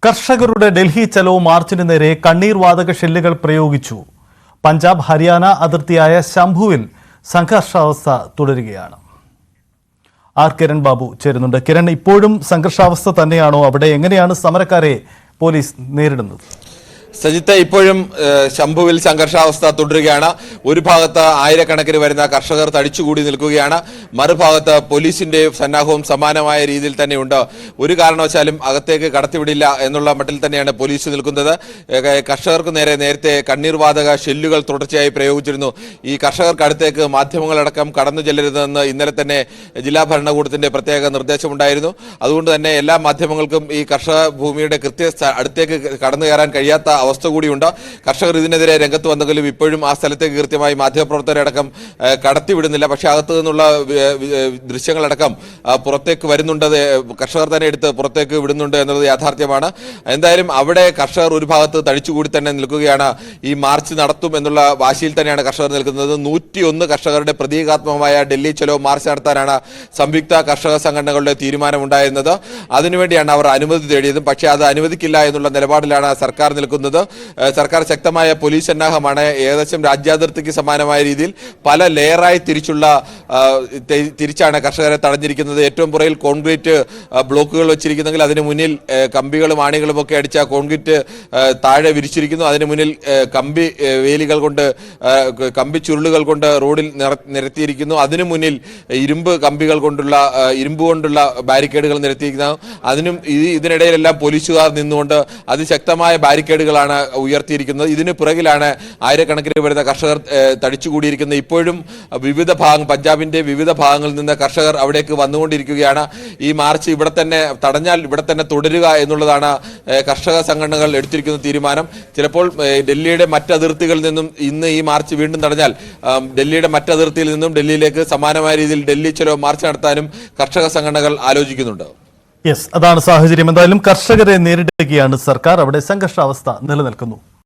കർഷകരുടെ ഡൽഹി ചലോ മാർച്ചിന് നേരെ കണ്ണീർ വാതക ഷെല്ലുകൾ പ്രയോഗിച്ചു. പഞ്ചാബ് ഹരിയാന അതിർത്തിയായ ശംഭുവിൽ സംഘർഷാവസ്ഥ തുടരുകയാണ്. ആർ കിരൺ ബാബു ചേരുന്നുണ്ട്. കിരൺ, ഇപ്പോഴും സംഘർഷാവസ്ഥ തന്നെയാണോ? അവിടെ എങ്ങനെയാണ് സമരക്കാരെ പോലീസ് നേരിടുന്നത്? സജിത്ത്, ഇപ്പോഴും ശംഭുവിൽ സംഘർഷാവസ്ഥ തുടരുകയാണ്. ഒരു ഭാഗത്ത് ആയിരക്കണക്കിന് വരുന്ന കർഷകർ തടിച്ചുകൂടി നിൽക്കുകയാണ്. മറുഭാഗത്ത് പോലീസിന്റെ സന്നാഹവും സമാനമായ രീതിയിൽ തന്നെയുണ്ട്. ഒരു കാരണവശാലും അകത്തേക്ക് കടത്തിവിടില്ല എന്നുള്ള മട്ടിൽ തന്നെയാണ് പോലീസ് നിൽക്കുന്നത്. കർഷകർക്ക് നേരത്തെ കണ്ണീർ വാതക ഷെല്ലുകൾ തുടർച്ചയായി പ്രയോഗിച്ചിരുന്നു. ഈ കർഷകർക്ക് അടുത്തേക്ക് മാധ്യമങ്ങളടക്കം കടന്നു ചെല്ലരുതെന്ന് ഇന്നലെ തന്നെ ജില്ലാ ഭരണകൂടത്തിന്റെ പ്രത്യേക നിർദ്ദേശമുണ്ടായിരുന്നു. അതുകൊണ്ട് തന്നെ എല്ലാ മാധ്യമങ്ങൾക്കും ഈ കർഷക ഭൂമിയുടെ അടുത്തേക്ക് കടന്നു കയറാൻ കഴിയാത്ത അവസ്ഥ കൂടിയുണ്ട്. കർഷകർ ഇതിനെതിരെ രംഗത്ത് വന്നെങ്കിലും ഇപ്പോഴും ആ സ്ഥലത്തേക്ക് കൃത്യമായി മാധ്യമപ്രവർത്തകരടക്കം കടത്തിവിടുന്നില്ല. പക്ഷേ അകത്തു നിന്നുള്ള ദൃശ്യങ്ങളടക്കം പുറത്തേക്ക് വരുന്നുണ്ട്, കർഷകർ തന്നെ എടുത്ത് പുറത്തേക്ക് വിടുന്നുണ്ട് എന്നത് യാഥാർത്ഥ്യമാണ്. എന്തായാലും അവിടെ കർഷകർ ഒരു ഭാഗത്ത് തടിച്ചുകൂടി തന്നെ നിൽക്കുകയാണ്. ഈ മാർച്ച് നടത്തും എന്നുള്ള വാശിയിൽ തന്നെയാണ് കർഷകർ നിൽക്കുന്നത്. 101 കർഷകരുടെ പ്രതീകാത്മകമായ ഡൽഹി ചലോ മാർച്ച് നടത്താനാണ് സംയുക്ത കർഷക സംഘടനകളുടെ തീരുമാനമുണ്ടായിരുന്നത്. അതിനുവേണ്ടിയാണ് അവർ അനുമതി തേടിയതും. പക്ഷേ അത് അനുവദിക്കില്ല എന്നുള്ള നിലപാടിലാണ് സർക്കാർ നിൽക്കുന്നത്. സർക്കാർ ശക്തമായ പോലീസ് സന്നാഹമാണ്. ഏകദേശം രാജ്യാതിർത്തിക്ക് സമാനമായ രീതിയിൽ പല ലെയറായി തിരിച്ചാണ് കർഷകരെ തടഞ്ഞിരിക്കുന്നത്. ഏറ്റവും പുറയിൽ കോൺക്രീറ്റ് ബ്ലോക്കുകൾ വെച്ചിരിക്കുന്നെങ്കിൽ അതിന് മുന്നിൽ കമ്പികളും ആണികളും ഒക്കെ അടിച്ച കോൺക്രീറ്റ് താഴെ വിരിച്ചിരിക്കുന്നു. അതിന് മുന്നിൽ വേലികൾ കൊണ്ട് കമ്പി ചുരുളുകൾ കൊണ്ട് റോഡിൽ നിരത്തിയിരിക്കുന്നു. അതിനു മുന്നിൽ ഇരുമ്പ് കൊണ്ടുള്ള ബാരിക്കേഡുകൾ നിരത്തിയിരിക്കുന്നു. ഇതിനിടയിലെല്ലാം പോലീസുകാർ നിന്നുകൊണ്ട് അതിശക്തമായ ബാരിക്കേഡുകളാണ് ഉയർത്തിയിരിക്കുന്നത്. ഇതിന് പിറകിലാണ് ആയിരക്കണക്കിന് വരുന്ന കർഷകർ തടിച്ചുകൂടിയിരിക്കുന്നത്. ഇപ്പോഴും പഞ്ചാബിന്റെ വിവിധ ഭാഗങ്ങളിൽ നിന്ന് കർഷകർ അവിടേക്ക് വന്നുകൊണ്ടിരിക്കുകയാണ്. ഈ മാർച്ച് ഇവിടെ തന്നെ തുടരുക എന്നുള്ളതാണ് കർഷക സംഘടനകൾ എടുത്തിരിക്കുന്ന തീരുമാനം. ചിലപ്പോൾ ഡൽഹിയുടെ മറ്റതിർത്തികളിൽ നിന്നും ഇന്ന് ഈ മാർച്ച് വീണ്ടും തടഞ്ഞാൽ ഡൽഹിയുടെ മറ്റതിർത്തിയിൽ നിന്നും ഡൽഹിയിലേക്ക് സമാനമായ രീതിയിൽ ഡൽഹി ചലോ മാർച്ച് നടത്താനും കർഷക സംഘടനകൾ ആലോചിക്കുന്നുണ്ട്. അതാണ് സാഹചര്യം. എന്തായാലും കർഷകരെ നേരിടുകയാണ് സർക്കാർ. അവിടെ സംഘർഷാവസ്ഥ നിലനിൽക്കുന്നു.